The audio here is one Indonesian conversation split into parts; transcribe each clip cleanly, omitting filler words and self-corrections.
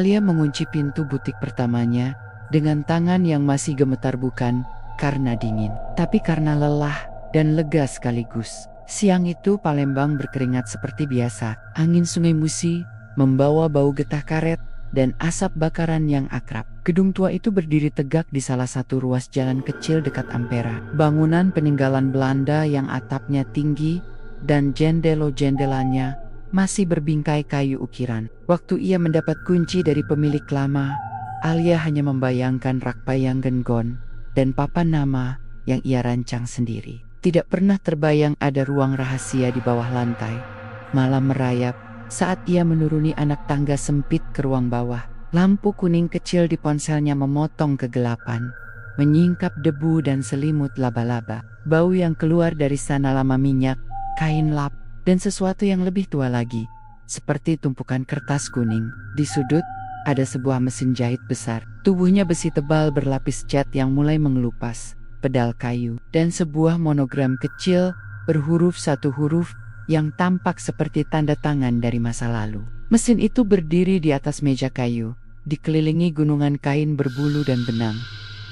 Alia mengunci pintu butik pertamanya dengan tangan yang masih gemetar, bukan karena dingin, tapi karena lelah dan lega sekaligus. Siang itu Palembang berkeringat seperti biasa. Angin Sungai Musi membawa bau getah karet dan asap bakaran yang akrab. Gedung tua itu berdiri tegak di salah satu ruas jalan kecil dekat Ampera. Bangunan peninggalan Belanda yang atapnya tinggi dan jendela-jendelanya masih berbingkai kayu ukiran. Waktu ia mendapat kunci dari pemilik lama, Alia hanya membayangkan rak payang Genggon dan papan nama yang ia rancang sendiri. Tidak pernah terbayang ada ruang rahasia di bawah lantai. Malam merayap saat ia menuruni anak tangga sempit ke ruang bawah. Lampu kuning kecil di ponselnya memotong kegelapan, menyingkap debu dan selimut laba-laba. Bau yang keluar dari sana lama minyak, kain lap, dan sesuatu yang lebih tua lagi, seperti tumpukan kertas kuning. Di sudut ada sebuah mesin jahit besar. Tubuhnya besi tebal berlapis cat yang mulai mengelupas, pedal kayu, dan sebuah monogram kecil berhuruf satu huruf yang tampak seperti tanda tangan dari masa lalu. Mesin itu berdiri di atas meja kayu, dikelilingi gunungan kain berbulu dan benang.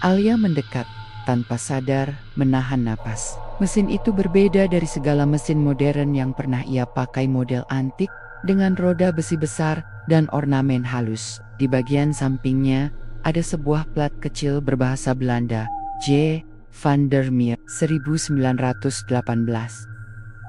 Alia mendekat, tanpa sadar menahan napas. Mesin itu berbeda dari segala mesin modern yang pernah ia pakai. Model antik dengan roda besi besar dan ornamen halus. Di bagian sampingnya ada sebuah plat kecil berbahasa Belanda, J. van der Meer 1918.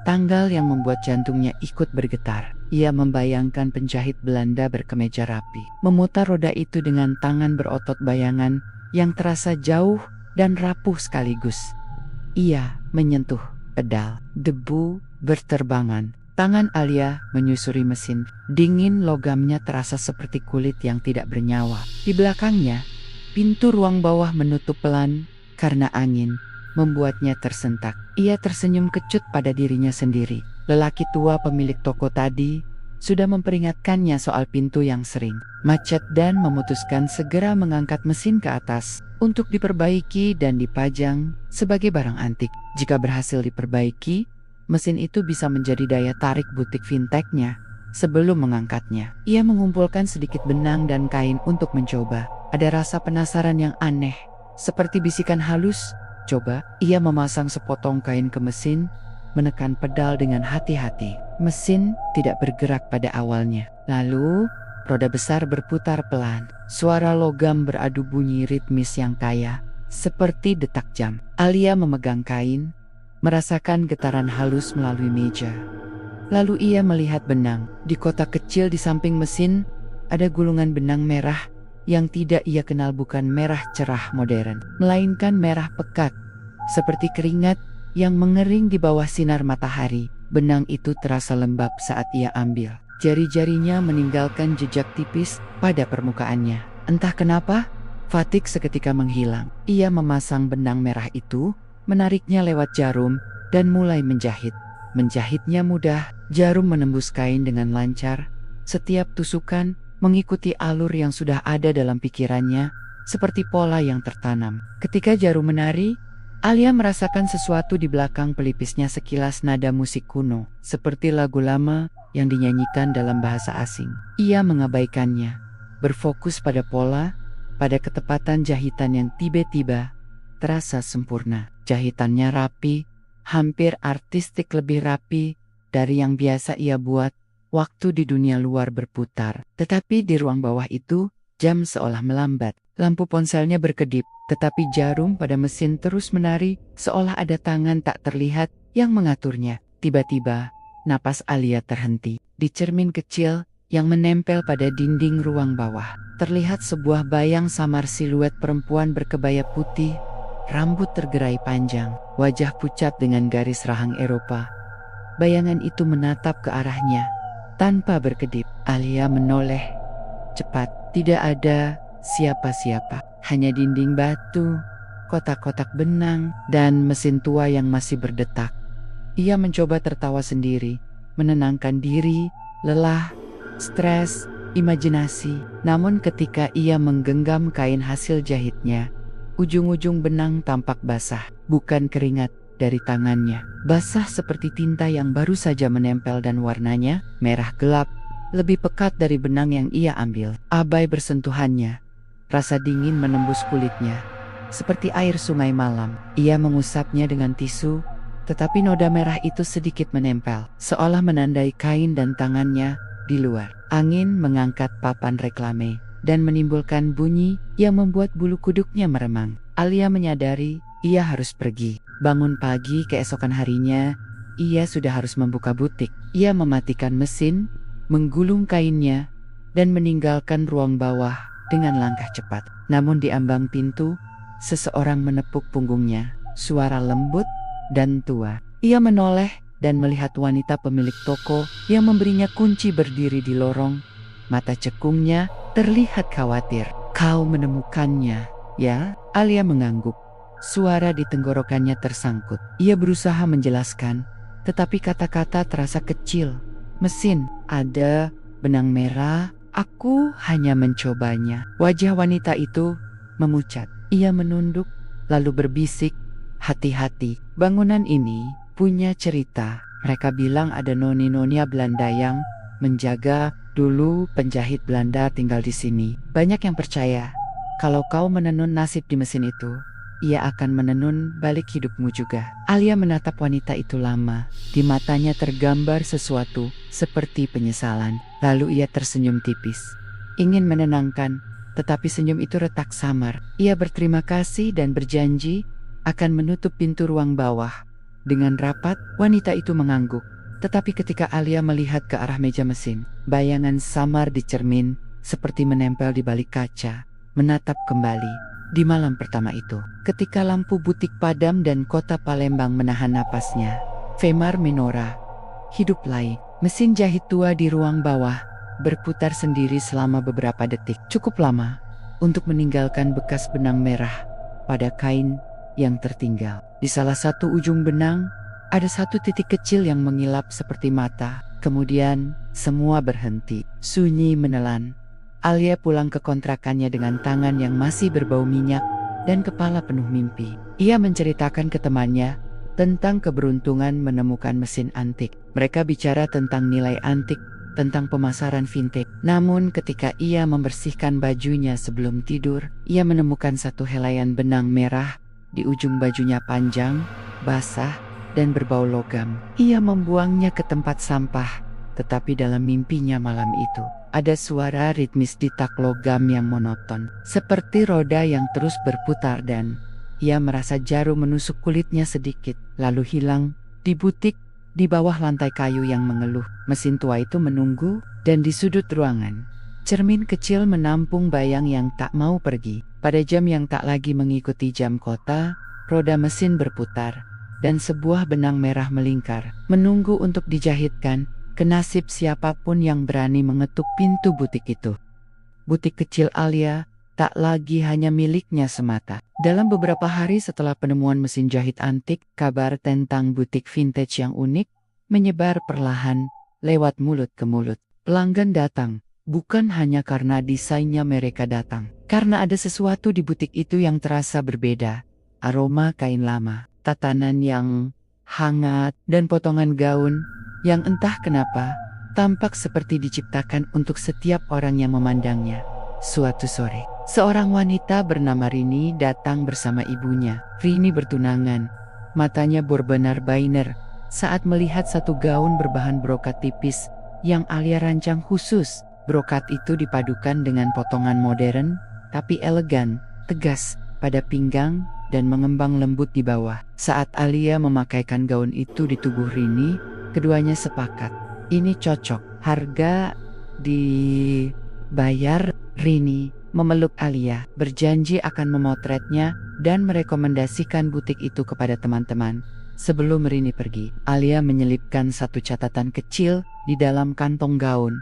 Tanggal yang membuat jantungnya ikut bergetar. Ia membayangkan penjahit Belanda berkemeja rapi, memutar roda itu dengan tangan berotot, bayangan yang terasa jauh dan rapuh sekaligus. Ia menyentuh pedal, debu berterbangan. Tangan Alia menyusuri mesin, dingin logamnya terasa seperti kulit yang tidak bernyawa. Di belakangnya, pintu ruang bawah menutup pelan karena angin membuatnya tersentak. Ia tersenyum kecut pada dirinya sendiri. Lelaki tua pemilik toko tadi sudah memperingatkannya soal pintu yang sering macet dan memutuskan segera mengangkat mesin ke atas untuk diperbaiki dan dipajang sebagai barang antik. Jika berhasil diperbaiki, mesin itu bisa menjadi daya tarik butik fintechnya. Sebelum mengangkatnya, ia mengumpulkan sedikit benang dan kain untuk mencoba. Ada rasa penasaran yang aneh, seperti bisikan halus. Coba. Ia memasang sepotong kain ke mesin, menekan pedal dengan hati-hati. Mesin tidak bergerak pada awalnya. Lalu, roda besar berputar pelan. Suara logam beradu bunyi ritmis yang kaya, seperti detak jam. Alia memegang kain, merasakan getaran halus melalui meja. Lalu ia melihat benang. Di kotak kecil di samping mesin, ada gulungan benang merah yang tidak ia kenal. Bukan merah cerah modern, melainkan merah pekat, seperti keringat yang mengering di bawah sinar matahari. Benang itu terasa lembab saat ia ambil. Jari-jarinya meninggalkan jejak tipis pada permukaannya. Entah kenapa, fatigue seketika menghilang. Ia memasang benang merah itu, menariknya lewat jarum, dan mulai menjahit. Menjahitnya mudah, jarum menembus kain dengan lancar. Setiap tusukan mengikuti alur yang sudah ada dalam pikirannya, seperti pola yang tertanam. Ketika jarum menari, Alia merasakan sesuatu di belakang pelipisnya, sekilas nada musik kuno, seperti lagu lama yang dinyanyikan dalam bahasa asing. Ia mengabaikannya, berfokus pada pola, pada ketepatan jahitan yang tiba-tiba terasa sempurna. Jahitannya rapi, hampir artistik, lebih rapi dari yang biasa ia buat waktu di dunia luar berputar. Tetapi di ruang bawah itu, jam seolah melambat. Lampu ponselnya berkedip, tetapi jarum pada mesin terus menari, seolah ada tangan tak terlihat yang mengaturnya. Tiba-tiba, napas Alia terhenti. Di cermin kecil yang menempel pada dinding ruang bawah, terlihat sebuah bayang samar, siluet perempuan berkebaya putih, rambut tergerai panjang, wajah pucat dengan garis rahang Eropa. Bayangan itu menatap ke arahnya tanpa berkedip. Alia menoleh cepat. Tidak ada siapa-siapa, hanya dinding batu, kotak-kotak benang, dan mesin tua yang masih berdetak. Ia mencoba tertawa sendiri, menenangkan diri, lelah, stres, imajinasi. Namun ketika ia menggenggam kain hasil jahitnya, ujung-ujung benang tampak basah, bukan keringat dari tangannya. Basah seperti tinta yang baru saja menempel, dan warnanya merah gelap, lebih pekat dari benang yang ia ambil. Abai bersentuhannya. Rasa dingin menembus kulitnya, seperti air sungai malam. Ia mengusapnya dengan tisu, tetapi noda merah itu sedikit menempel, seolah menandai kain dan tangannya di luar. Angin mengangkat papan reklame dan menimbulkan bunyi yang membuat bulu kuduknya meremang. Alia menyadari ia harus pergi. Bangun pagi keesokan harinya, ia sudah harus membuka butik. Ia mematikan mesin, menggulung kainnya, dan meninggalkan ruang bawah dengan langkah cepat. Namun di ambang pintu, seseorang menepuk punggungnya, suara lembut dan tua. Ia menoleh dan melihat wanita pemilik toko yang memberinya kunci berdiri di lorong. Mata cekungnya terlihat khawatir. "Kau menemukannya, ya?" Alia mengangguk. Suara di tenggorokannya tersangkut. Ia berusaha menjelaskan, tetapi kata-kata terasa kecil. "Mesin, ada benang merah, aku hanya mencobanya." Wajah wanita itu memucat. Ia menunduk, lalu berbisik, "Hati-hati, bangunan ini punya cerita. Mereka bilang ada noni-nonia Belanda yang menjaga. Dulu penjahit Belanda tinggal di sini. Banyak yang percaya, kalau kau menenun nasib di mesin itu, ia akan menenun balik hidupmu juga." Alia menatap wanita itu lama. Di matanya tergambar sesuatu seperti penyesalan. Lalu ia tersenyum tipis. Ingin menenangkan, tetapi senyum itu retak samar. Ia berterima kasih dan berjanji akan menutup pintu ruang bawah. Dengan rapat, wanita itu mengangguk. Tetapi ketika Alia melihat ke arah meja mesin, bayangan samar di cermin seperti menempel di balik kaca, menatap kembali. Di malam pertama itu, ketika lampu butik padam dan kota Palembang menahan napasnya, Femar Minora hidup lagi. Mesin jahit tua di ruang bawah berputar sendiri selama beberapa detik. Cukup lama untuk meninggalkan bekas benang merah pada kain yang tertinggal. Di salah satu ujung benang, ada satu titik kecil yang mengilap seperti mata. Kemudian semua berhenti. Sunyi menelan. Alia pulang ke kontrakannya dengan tangan yang masih berbau minyak dan kepala penuh mimpi. Ia menceritakan ke temannya tentang keberuntungan menemukan mesin antik. Mereka bicara tentang nilai antik, tentang pemasaran vintage. Namun ketika ia membersihkan bajunya sebelum tidur, ia menemukan satu helaian benang merah di ujung bajunya panjang, basah, dan berbau logam. Ia membuangnya ke tempat sampah, tetapi dalam mimpinya malam itu, ada suara ritmis detak logam yang monoton, seperti roda yang terus berputar, dan ia merasa jarum menusuk kulitnya sedikit, lalu hilang di butik di bawah lantai kayu yang mengeluh. Mesin tua itu menunggu, dan di sudut ruangan, cermin kecil menampung bayang yang tak mau pergi. Pada jam yang tak lagi mengikuti jam kota, roda mesin berputar, dan sebuah benang merah melingkar, menunggu untuk dijahitkan ke nasib siapapun yang berani mengetuk pintu butik itu. Butik kecil Alia tak lagi hanya miliknya semata. Dalam beberapa hari setelah penemuan mesin jahit antik, kabar tentang butik vintage yang unik menyebar perlahan lewat mulut ke mulut. Pelanggan datang, bukan hanya karena desainnya mereka datang, karena ada sesuatu di butik itu yang terasa berbeda. Aroma kain lama, tatanan yang hangat, dan potongan gaun yang entah kenapa tampak seperti diciptakan untuk setiap orang yang memandangnya. Suatu sore, seorang wanita bernama Rini datang bersama ibunya. Rini bertunangan, matanya berbenar-benar saat melihat satu gaun berbahan brokat tipis yang Alia rancang khusus. Brokat itu dipadukan dengan potongan modern tapi elegan, tegas pada pinggang dan mengembang lembut di bawah. Saat Alia memakaikan gaun itu di tubuh Rini, keduanya sepakat, ini cocok. Harga dibayar. Rini memeluk Alia, berjanji akan memotretnya dan merekomendasikan butik itu kepada teman-teman. Sebelum Rini pergi, Alia menyelipkan satu catatan kecil di dalam kantong gaun.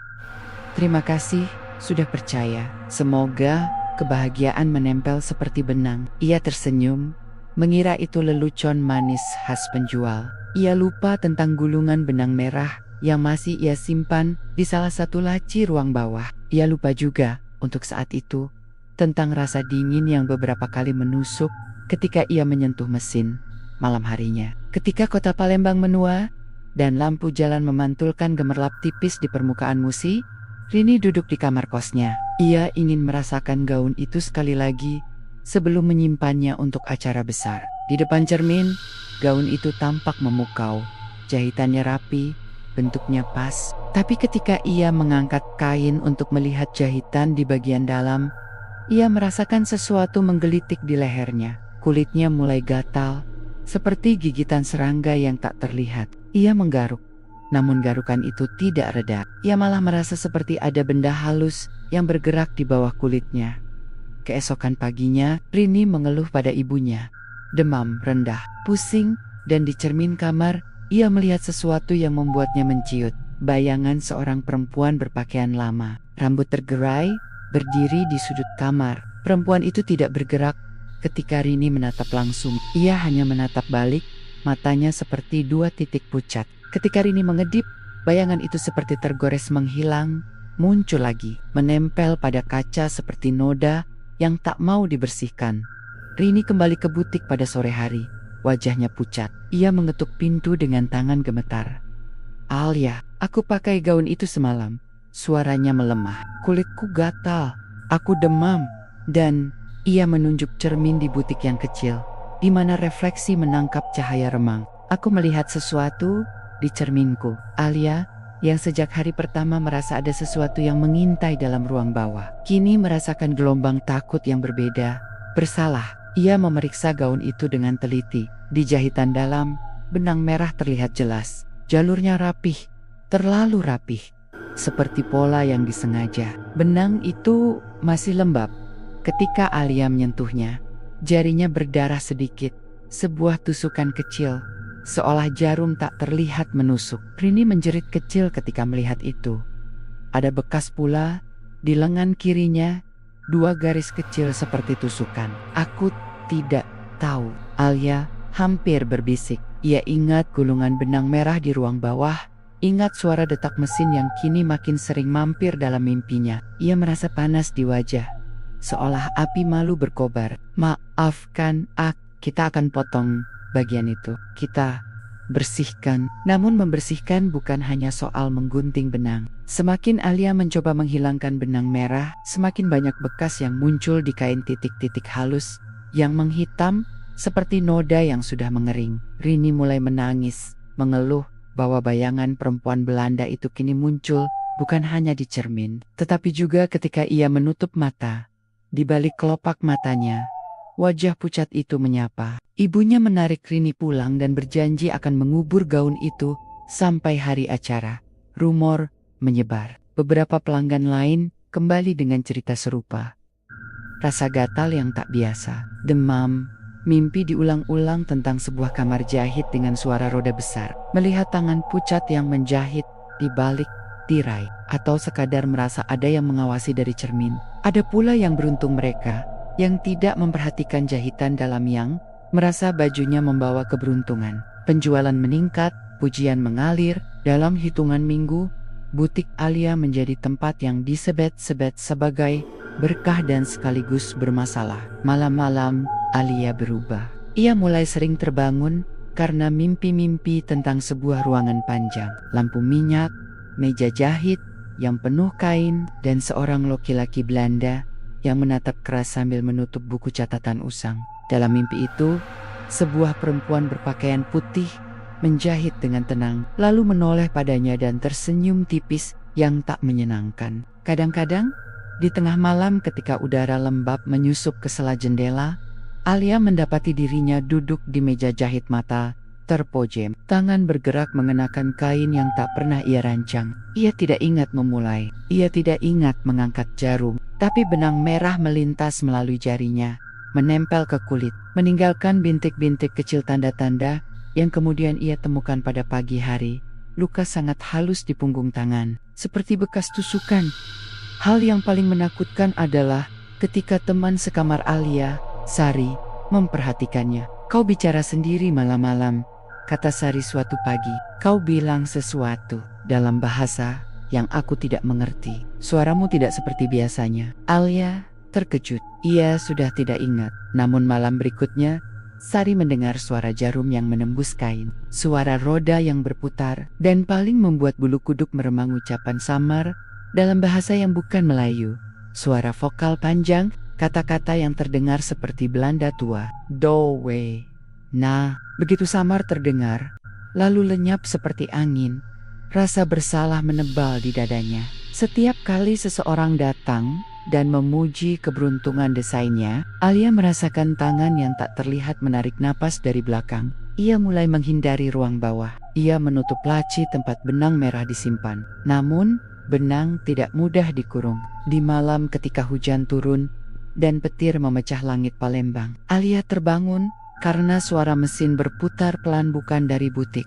"Terima kasih sudah percaya. Semoga kebahagiaan menempel seperti benang." Ia tersenyum, mengira itu lelucon manis khas penjual. Ia lupa tentang gulungan benang merah yang masih ia simpan di salah satu laci ruang bawah. Ia lupa juga, untuk saat itu, tentang rasa dingin yang beberapa kali menusuk ketika ia menyentuh mesin malam harinya. Ketika kota Palembang menua dan lampu jalan memantulkan gemerlap tipis di permukaan musi, Rini duduk di kamar kosnya. Ia ingin merasakan gaun itu sekali lagi sebelum menyimpannya untuk acara besar. Di depan cermin, gaun itu tampak memukau. Jahitannya rapi, bentuknya pas. Tapi ketika ia mengangkat kain untuk melihat jahitan di bagian dalam, ia merasakan sesuatu menggelitik di lehernya. Kulitnya mulai gatal, seperti gigitan serangga yang tak terlihat. Ia menggaruk, namun garukan itu tidak reda. Ia malah merasa seperti ada benda halus yang bergerak di bawah kulitnya. Keesokan paginya, Rini mengeluh pada ibunya. Demam rendah, pusing, dan di cermin kamar, ia melihat sesuatu yang membuatnya menciut. Bayangan seorang perempuan berpakaian lama, rambut tergerai, berdiri di sudut kamar. Perempuan itu tidak bergerak ketika Rini menatap langsung. Ia hanya menatap balik, matanya seperti dua titik pucat. Ketika Rini mengedip, bayangan itu seperti tergores menghilang, muncul lagi, menempel pada kaca seperti noda yang tak mau dibersihkan. Rini kembali ke butik pada sore hari, wajahnya pucat. Ia mengetuk pintu dengan tangan gemetar. "Alia, aku pakai gaun itu semalam." Suaranya melemah. "Kulitku gatal, aku demam." Dan ia menunjuk cermin di butik yang kecil, di mana refleksi menangkap cahaya remang. "Aku melihat sesuatu di cerminku." Alia, yang sejak hari pertama merasa ada sesuatu yang mengintai dalam ruang bawah, kini merasakan gelombang takut yang berbeda. Bersalah, ia memeriksa gaun itu dengan teliti. Di jahitan dalam, benang merah terlihat jelas. Jalurnya rapih, terlalu rapih, seperti pola yang disengaja. Benang itu masih lembab. Ketika Alia menyentuhnya, jarinya berdarah sedikit, sebuah tusukan kecil, seolah jarum tak terlihat menusuk. Rini menjerit kecil ketika melihat itu. Ada bekas pula di lengan kirinya, 2 garis kecil seperti tusukan. "Aku tidak tahu," Alia hampir berbisik. Ia ingat gulungan benang merah di ruang bawah, ingat suara detak mesin yang kini makin sering mampir dalam mimpinya. Ia merasa panas di wajah, seolah api malu berkobar. "Maafkan kita akan potong bagian itu. Kita bersihkan." Namun membersihkan bukan hanya soal menggunting benang. Semakin Alia mencoba menghilangkan benang merah, semakin banyak bekas yang muncul di kain, titik-titik halus yang menghitam seperti noda yang sudah mengering. Rini mulai menangis, mengeluh bahwa bayangan perempuan Belanda itu kini muncul bukan hanya di cermin, tetapi juga ketika ia menutup mata. Di balik kelopak matanya, wajah pucat itu menyapa. Ibunya menarik Rini pulang dan berjanji akan mengubur gaun itu sampai hari acara. Rumor menyebar. Beberapa pelanggan lain kembali dengan cerita serupa. Rasa gatal yang tak biasa, demam, mimpi diulang-ulang tentang sebuah kamar jahit dengan suara roda besar. Melihat tangan pucat yang menjahit di balik tirai, atau sekadar merasa ada yang mengawasi dari cermin. Ada pula yang beruntung mereka yang tidak memperhatikan jahitan dalam, yang merasa bajunya membawa keberuntungan. Penjualan meningkat, pujian mengalir. Dalam hitungan minggu, butik Alia menjadi tempat yang disebut-sebut sebagai berkah dan sekaligus bermasalah. Malam-malam, Alia berubah. Ia mulai sering terbangun karena mimpi-mimpi tentang sebuah ruangan panjang, lampu minyak, meja jahit yang penuh kain, dan seorang laki-laki Belanda yang menatap keras sambil menutup buku catatan usang. Dalam mimpi itu, sebuah perempuan berpakaian putih menjahit dengan tenang, lalu menoleh padanya dan tersenyum tipis yang tak menyenangkan. Kadang-kadang, di tengah malam ketika udara lembab menyusup ke sela jendela, Alia mendapati dirinya duduk di meja jahit, mata terpojam, tangan bergerak mengenakan kain yang tak pernah ia rancang. Ia tidak ingat memulai, ia tidak ingat mengangkat jarum, tapi benang merah melintas melalui jarinya, menempel ke kulit, meninggalkan bintik-bintik kecil tanda-tanda yang kemudian ia temukan pada pagi hari. Luka sangat halus di punggung tangan, seperti bekas tusukan. Hal yang paling menakutkan adalah ketika teman sekamar Alia, Sari, memperhatikannya. "Kau bicara sendiri malam-malam," kata Sari suatu pagi. "Kau bilang sesuatu dalam bahasa yang aku tidak mengerti. Suaramu tidak seperti biasanya." Alia terkejut. Ia sudah tidak ingat. Namun malam berikutnya, Sari mendengar suara jarum yang menembus kain, suara roda yang berputar, dan paling membuat bulu kuduk meremang ucapan samar dalam bahasa yang bukan Melayu. Suara vokal panjang, kata-kata yang terdengar seperti Belanda tua. Dowe. Nah, begitu samar terdengar, lalu lenyap seperti angin. Rasa bersalah menebal di dadanya. Setiap kali seseorang datang dan memuji keberuntungan desainnya, Alia merasakan tangan yang tak terlihat menarik napas dari belakang. Ia mulai menghindari ruang bawah. Ia menutup laci tempat benang merah disimpan. Namun, benang tidak mudah dikurung. Di malam ketika hujan turun dan petir memecah langit Palembang, Alia terbangun karena suara mesin berputar pelan, bukan dari butik,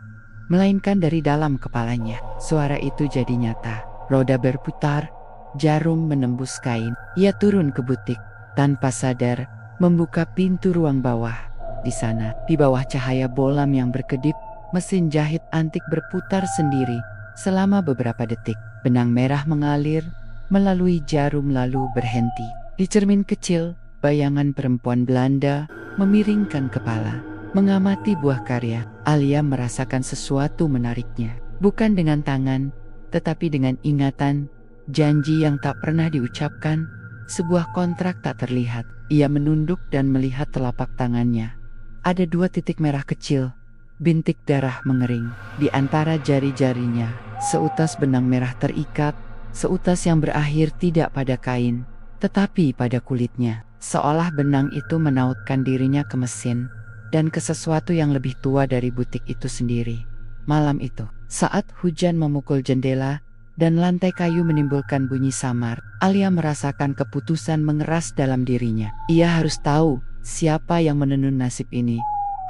melainkan dari dalam kepalanya. Suara itu jadi nyata. Roda berputar, jarum menembus kain. Ia turun ke butik tanpa sadar, membuka pintu ruang bawah. Di sana, di bawah cahaya bolam yang berkedip, mesin jahit antik berputar sendiri selama beberapa detik. Benang merah mengalir melalui jarum lalu berhenti. Di cermin kecil, bayangan perempuan Belanda memiringkan kepala, mengamati buah karya. Alia merasakan sesuatu menariknya, bukan dengan tangan, tetapi dengan ingatan, janji yang tak pernah diucapkan, sebuah kontrak tak terlihat. Ia menunduk dan melihat telapak tangannya. Ada 2 titik merah kecil, bintik darah mengering. Di antara jari-jarinya, seutas benang merah terikat, seutas yang berakhir tidak pada kain, tetapi pada kulitnya. Seolah benang itu menautkan dirinya ke mesin, dan ke sesuatu yang lebih tua dari butik itu sendiri. Malam itu, saat hujan memukul jendela dan lantai kayu menimbulkan bunyi samar, Alia merasakan keputusan mengeras dalam dirinya. Ia harus tahu siapa yang menenun nasib ini.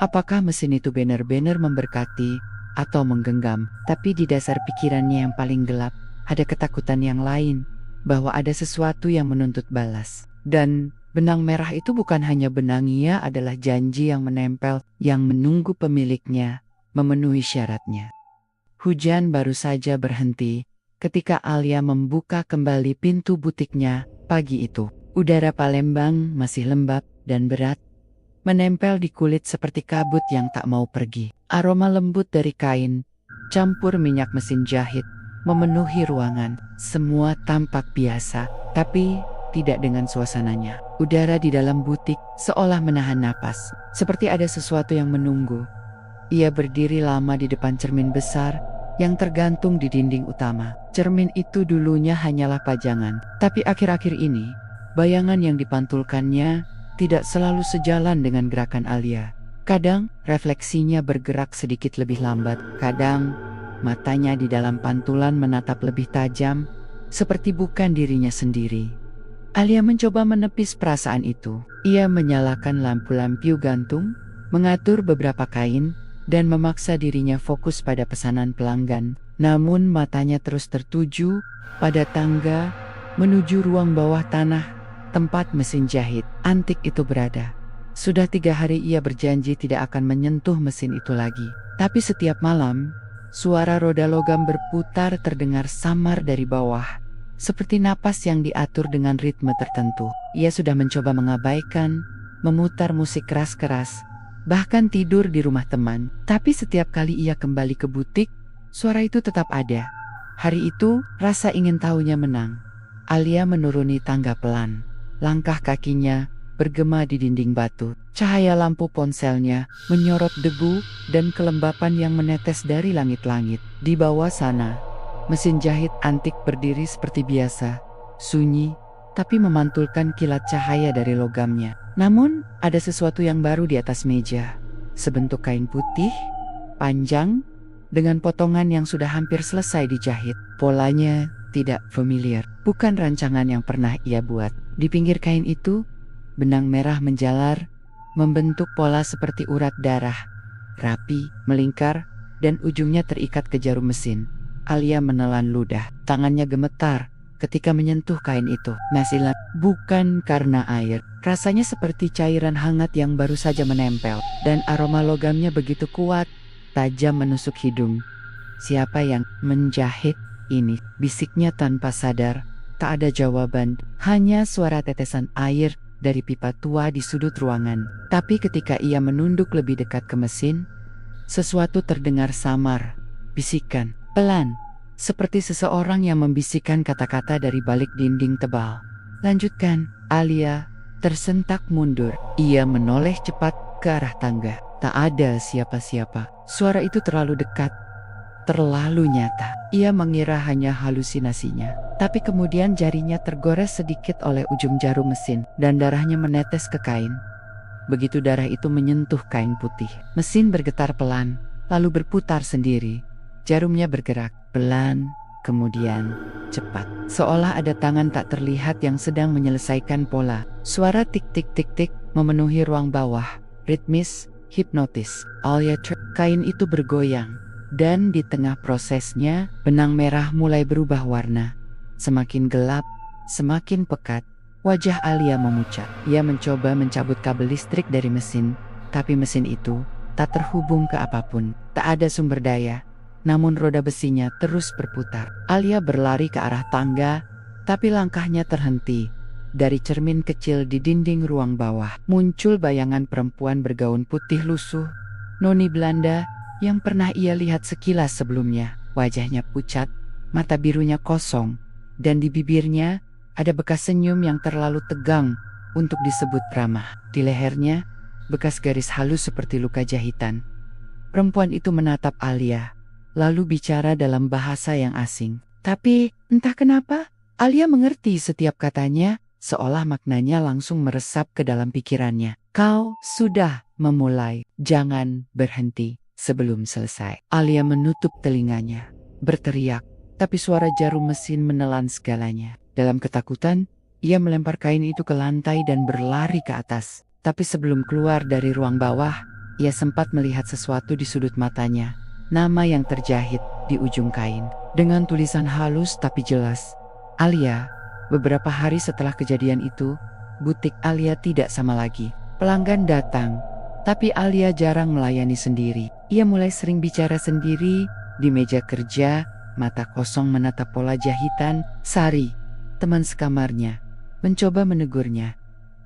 Apakah mesin itu benar-benar memberkati atau menggenggam? Tapi di dasar pikirannya yang paling gelap, ada ketakutan yang lain, bahwa ada sesuatu yang menuntut balas. Dan benang merah itu bukan hanya benang, ia adalah janji yang menempel, yang menunggu pemiliknya memenuhi syaratnya. Hujan baru saja berhenti ketika Alia membuka kembali pintu butiknya pagi itu. Udara Palembang masih lembab dan berat, menempel di kulit seperti kabut yang tak mau pergi. Aroma lembut dari kain, campur minyak mesin jahit, memenuhi ruangan. Semua tampak biasa, tapi tidak dengan suasananya. Udara di dalam butik seolah menahan napas, seperti ada sesuatu yang menunggu. Ia berdiri lama di depan cermin besar yang tergantung di dinding utama. Cermin itu dulunya hanyalah pajangan, tapi akhir-akhir ini, bayangan yang dipantulkannya tidak selalu sejalan dengan gerakan Alia. Kadang, refleksinya bergerak sedikit lebih lambat. Kadang, matanya di dalam pantulan menatap lebih tajam, seperti bukan dirinya sendiri. Alia mencoba menepis perasaan itu. Ia menyalakan lampu-lampu gantung, mengatur beberapa kain, dan memaksa dirinya fokus pada pesanan pelanggan. Namun matanya terus tertuju pada tangga menuju ruang bawah tanah tempat mesin jahit antik itu berada. Sudah 3 hari ia berjanji tidak akan menyentuh mesin itu lagi. Tapi setiap malam, suara roda logam berputar terdengar samar dari bawah, seperti napas yang diatur dengan ritme tertentu. Ia sudah mencoba mengabaikan, memutar musik keras-keras, bahkan tidur di rumah teman. Tapi setiap kali ia kembali ke butik, suara itu tetap ada. Hari itu, rasa ingin tahunya menang. Alia menuruni tangga pelan. Langkah kakinya bergema di dinding batu. Cahaya lampu ponselnya menyorot debu dan kelembapan yang menetes dari langit-langit. Di bawah sana, mesin jahit antik berdiri seperti biasa, sunyi, tapi memantulkan kilat cahaya dari logamnya. Namun, ada sesuatu yang baru di atas meja. Sebentuk kain putih, panjang, dengan potongan yang sudah hampir selesai dijahit. Polanya tidak familiar, bukan rancangan yang pernah ia buat. Di pinggir kain itu, benang merah menjalar, membentuk pola seperti urat darah, rapi, melingkar, dan ujungnya terikat ke jarum mesin. Alia menelan ludah, tangannya gemetar ketika menyentuh kain itu. Masih bukan karena air, rasanya seperti cairan hangat yang baru saja menempel, dan aroma logamnya begitu kuat, tajam menusuk hidung. Siapa yang menjahit ini? Bisiknya tanpa sadar. Tak ada jawaban, hanya suara tetesan air dari pipa tua di sudut ruangan. Tapi ketika ia menunduk lebih dekat ke mesin, sesuatu terdengar samar. Bisikan, pelan, seperti seseorang yang membisikkan kata-kata dari balik dinding tebal. Lanjutkan, Alia tersentak mundur. Ia menoleh cepat ke arah tangga. Tak ada siapa-siapa. Suara itu terlalu dekat, terlalu nyata. Ia mengira hanya halusinasinya. Tapi kemudian jarinya tergores sedikit oleh ujung jarum mesin dan darahnya menetes ke kain. Begitu darah itu menyentuh kain putih, mesin bergetar pelan, lalu berputar sendiri. Jarumnya bergerak pelan, kemudian cepat. Seolah ada tangan tak terlihat yang sedang menyelesaikan pola. Suara tik-tik-tik-tik memenuhi ruang bawah, ritmis, hipnotis. Kain itu bergoyang. Dan di tengah prosesnya, benang merah mulai berubah warna. Semakin gelap, semakin pekat, wajah Alia memucat. Ia mencoba mencabut kabel listrik dari mesin, tapi mesin itu tak terhubung ke apapun. Tak ada sumber daya, namun roda besinya terus berputar. Alia berlari ke arah tangga, tapi langkahnya terhenti. Dari cermin kecil di dinding ruang bawah, muncul bayangan perempuan bergaun putih lusuh, noni Belanda, yang pernah ia lihat sekilas sebelumnya. Wajahnya pucat, mata birunya kosong, dan di bibirnya ada bekas senyum yang terlalu tegang untuk disebut ramah. Di lehernya, bekas garis halus seperti luka jahitan. Perempuan itu menatap Alia, lalu bicara dalam bahasa yang asing. Tapi, entah kenapa, Alia mengerti setiap katanya, seolah maknanya langsung meresap ke dalam pikirannya. Kau sudah memulai, jangan berhenti sebelum selesai. Alia menutup telinganya, berteriak, tapi suara jarum mesin menelan segalanya. Dalam ketakutan, ia melempar kain itu ke lantai dan berlari ke atas. Tapi sebelum keluar dari ruang bawah, ia sempat melihat sesuatu di sudut matanya. Nama yang terjahit di ujung kain, dengan tulisan halus tapi jelas. Alia. Beberapa hari setelah kejadian itu, butik Alia tidak sama lagi. Pelanggan datang, tapi Alia jarang melayani sendiri. Ia mulai sering bicara sendiri di meja kerja, mata kosong menatap pola jahitan. Sari, teman sekamarnya, mencoba menegurnya.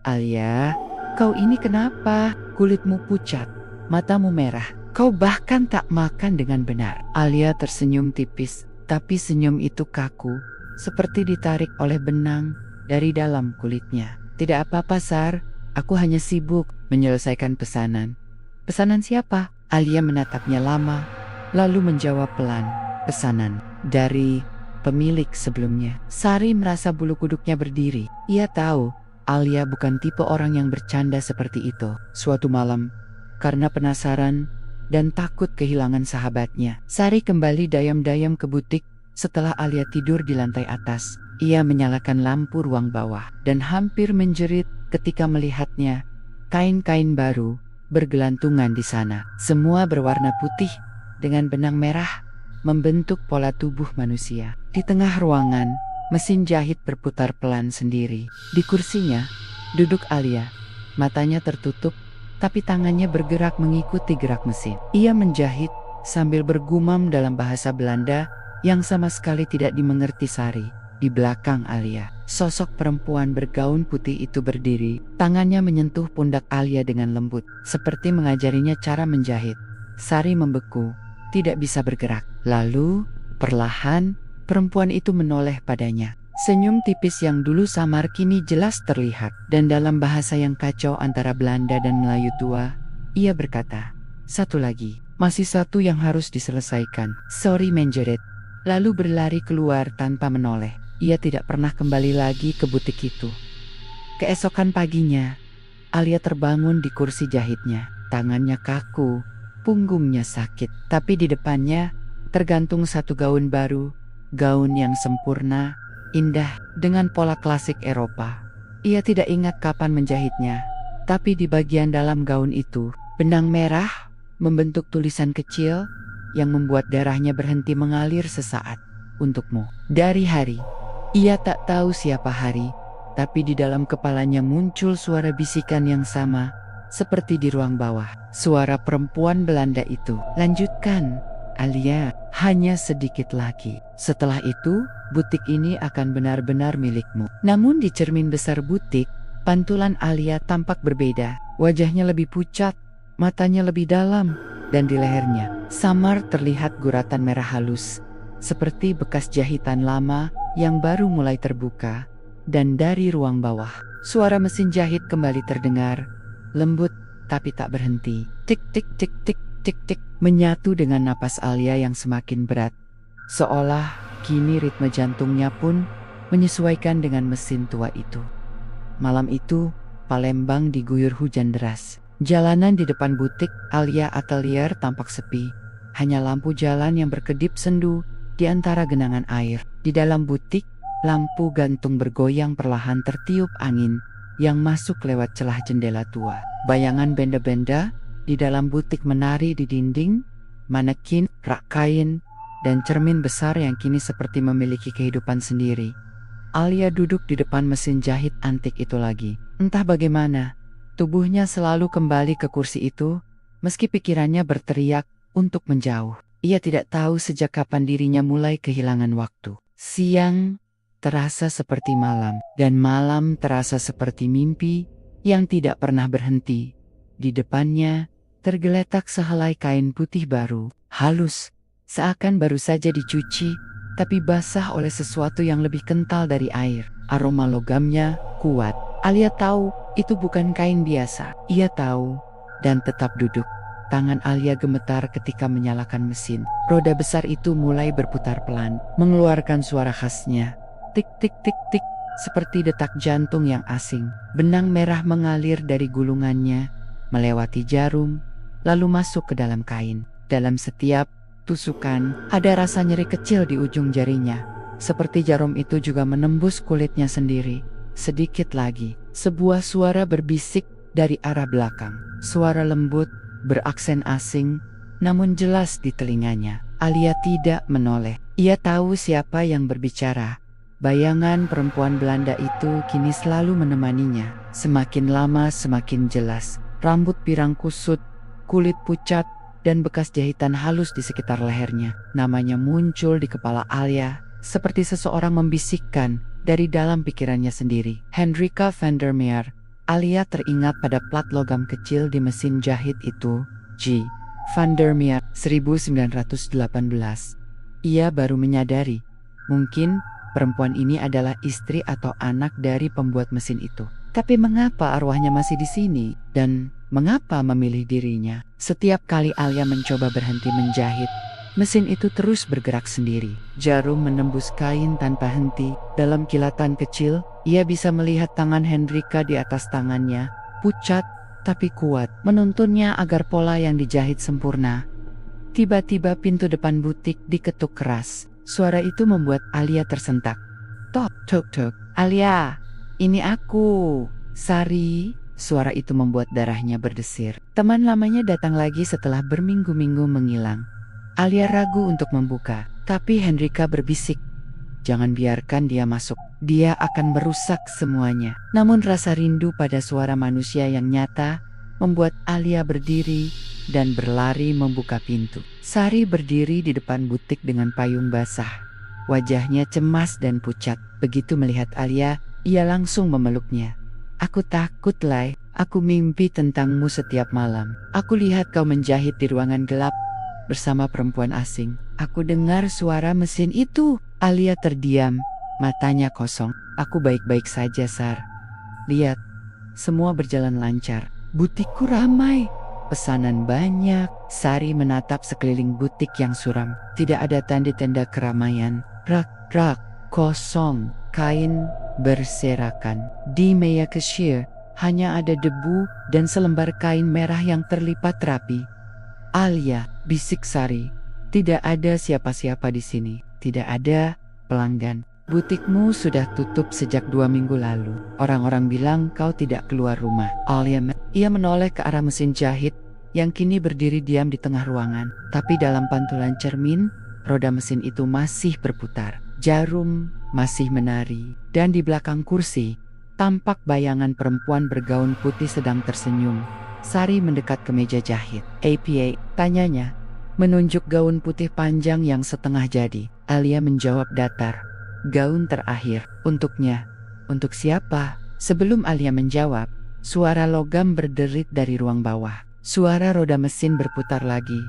Alia, kau ini kenapa? Kulitmu pucat, matamu merah. Kau bahkan tak makan dengan benar. Alia tersenyum tipis, tapi senyum itu kaku, seperti ditarik oleh benang dari dalam kulitnya. Tidak apa-apa, Sar. Aku hanya sibuk menyelesaikan pesanan. Pesanan siapa? Alia menatapnya lama, lalu menjawab pelan. Pesanan dari pemilik sebelumnya. Sari merasa bulu kuduknya berdiri. Ia tahu Alia bukan tipe orang yang bercanda seperti itu. Suatu malam, karena penasaran dan takut kehilangan sahabatnya, Sari kembali dayam-dayam ke butik setelah Alia tidur di lantai atas. Ia menyalakan lampu ruang bawah dan hampir menjerit ketika melihatnya. Kain-kain baru bergelantungan di sana. Semua berwarna putih dengan benang merah membentuk pola tubuh manusia. Di tengah ruangan, mesin jahit berputar pelan sendiri. Di kursinya, duduk Alia. Matanya tertutup, tapi tangannya bergerak mengikuti gerak mesin. Ia menjahit sambil bergumam dalam bahasa Belanda yang sama sekali tidak dimengerti Sari. Di belakang Alia, sosok perempuan bergaun putih itu berdiri. Tangannya menyentuh pundak Alia dengan lembut, seperti mengajarinya cara menjahit. Sari membeku, tidak bisa bergerak. Lalu, perlahan, perempuan itu menoleh padanya. Senyum tipis yang dulu samar kini jelas terlihat. Dan dalam bahasa yang kacau antara Belanda dan Melayu tua, ia berkata, "Satu lagi, masih satu yang harus diselesaikan." Sorry menjerit, lalu berlari keluar tanpa menoleh. Ia tidak pernah kembali lagi ke butik itu. Keesokan paginya, Alia terbangun di kursi jahitnya. Tangannya kaku, punggungnya sakit. Tapi di depannya tergantung satu gaun baru. Gaun yang sempurna, indah, dengan pola klasik Eropa. Ia tidak ingat kapan menjahitnya. Tapi di bagian dalam gaun itu, benang merah membentuk tulisan kecil yang membuat darahnya berhenti mengalir sesaat. Untukmu. Dari Hari. Ia tak tahu siapa Hari, tapi di dalam kepalanya muncul suara bisikan yang sama, seperti di ruang bawah. Suara perempuan Belanda itu. Lanjutkan, Alia, hanya sedikit lagi. Setelah itu, butik ini akan benar-benar milikmu. Namun di cermin besar butik, pantulan Alia tampak berbeda. Wajahnya lebih pucat, matanya lebih dalam, dan di lehernya samar terlihat guratan merah halus. seperti bekas jahitan lama yang baru mulai terbuka. Dan dari ruang bawah, suara mesin jahit kembali terdengar, lembut tapi tak berhenti. Tik tik tik tik tik tik, menyatu dengan napas Alia yang semakin berat. Seolah kini ritme jantungnya pun menyesuaikan dengan mesin tua itu. Malam itu, Palembang diguyur hujan deras. Jalanan di depan butik Alia Atelier tampak sepi. Hanya lampu jalan yang berkedip sendu di antara genangan air. Di dalam butik, lampu gantung bergoyang perlahan tertiup angin yang masuk lewat celah jendela tua. Bayangan benda-benda di dalam butik menari di dinding, manekin, rak kain, dan cermin besar yang kini seperti memiliki kehidupan sendiri. Alia duduk di depan mesin jahit antik itu lagi. Entah bagaimana, tubuhnya selalu kembali ke kursi itu, meski pikirannya berteriak untuk menjauh. Ia tidak tahu sejak kapan dirinya mulai kehilangan waktu. Siang terasa seperti malam, dan malam terasa seperti mimpi yang tidak pernah berhenti. Di depannya tergeletak sehelai kain putih baru, halus, seakan baru saja dicuci, tapi basah oleh sesuatu yang lebih kental dari air. Aroma logamnya kuat. Alia tahu itu bukan kain biasa. Ia tahu dan tetap duduk. Tangan Alia gemetar ketika menyalakan mesin. Roda besar itu mulai berputar pelan, mengeluarkan suara khasnya. Tik tik tik tik, seperti detak jantung yang asing. Benang merah mengalir dari gulungannya, melewati jarum, lalu masuk ke dalam kain. Dalam setiap tusukan, ada rasa nyeri kecil di ujung jarinya. Seperti jarum itu juga menembus kulitnya sendiri. Sedikit lagi, sebuah suara berbisik dari arah belakang. Suara lembut, beraksen asing, namun jelas di telinganya. Alia tidak menoleh. Ia tahu siapa yang berbicara. Bayangan perempuan Belanda itu kini selalu menemaninya. Semakin lama semakin jelas. Rambut pirang kusut, kulit pucat, dan bekas jahitan halus di sekitar lehernya. Namanya muncul di kepala Alia, seperti seseorang membisikkan dari dalam pikirannya sendiri. Hendrika van der Meer. Alia teringat pada plat logam kecil di mesin jahit itu. G. van der Meer, 1918. Ia baru menyadari, mungkin perempuan ini adalah istri atau anak dari pembuat mesin itu. Tapi mengapa arwahnya masih di sini? Dan mengapa memilih dirinya? Setiap kali Alia mencoba berhenti menjahit, mesin itu terus bergerak sendiri. Jarum menembus kain tanpa henti. Dalam kilatan kecil, ia bisa melihat tangan Hendrika di atas tangannya, pucat tapi kuat, menuntunnya agar pola yang dijahit sempurna. Tiba-tiba pintu depan butik diketuk keras. Suara itu membuat Alia tersentak. Tok, tok, tok. Alia, ini aku. Sari. Suara itu membuat darahnya berdesir. Teman lamanya datang lagi setelah berminggu-minggu menghilang. Alia ragu untuk membuka, tapi Hendrika berbisik, jangan biarkan dia masuk. Dia akan merusak semuanya. Namun rasa rindu pada suara manusia yang nyata membuat Alia berdiri dan berlari membuka pintu. Sari berdiri di depan butik dengan payung basah. Wajahnya cemas dan pucat. Begitu melihat Alia, ia langsung memeluknya. Aku takut, Lai. Aku mimpi tentangmu setiap malam. Aku lihat kau menjahit di ruangan gelap bersama perempuan asing. Aku dengar suara mesin itu. Alia terdiam, matanya kosong. Aku baik-baik saja, Sar. Lihat, semua berjalan lancar. Butikku ramai. Pesanan banyak. Sari menatap sekeliling butik yang suram. Tidak ada tanda-tanda keramaian. Rak-rak kosong. Kain berserakan. Di meja kasir hanya ada debu dan selembar kain merah yang terlipat rapi. Alia, bisik Sari. Tidak ada siapa-siapa di sini. Tidak ada pelanggan. Butikmu sudah tutup sejak 2 minggu lalu. Orang-orang bilang kau tidak keluar rumah. Ia menoleh ke arah mesin jahit yang kini berdiri diam di tengah ruangan. Tapi dalam pantulan cermin, roda mesin itu masih berputar. Jarum masih menari. Dan di belakang kursi, tampak bayangan perempuan bergaun putih sedang tersenyum. Sari mendekat ke meja jahit. APA, tanyanya, menunjuk gaun putih panjang yang setengah jadi. Alia menjawab datar. Gaun terakhir, untuknya. Untuk siapa? Sebelum Alia menjawab, suara logam berderit dari ruang bawah. Suara roda mesin berputar lagi.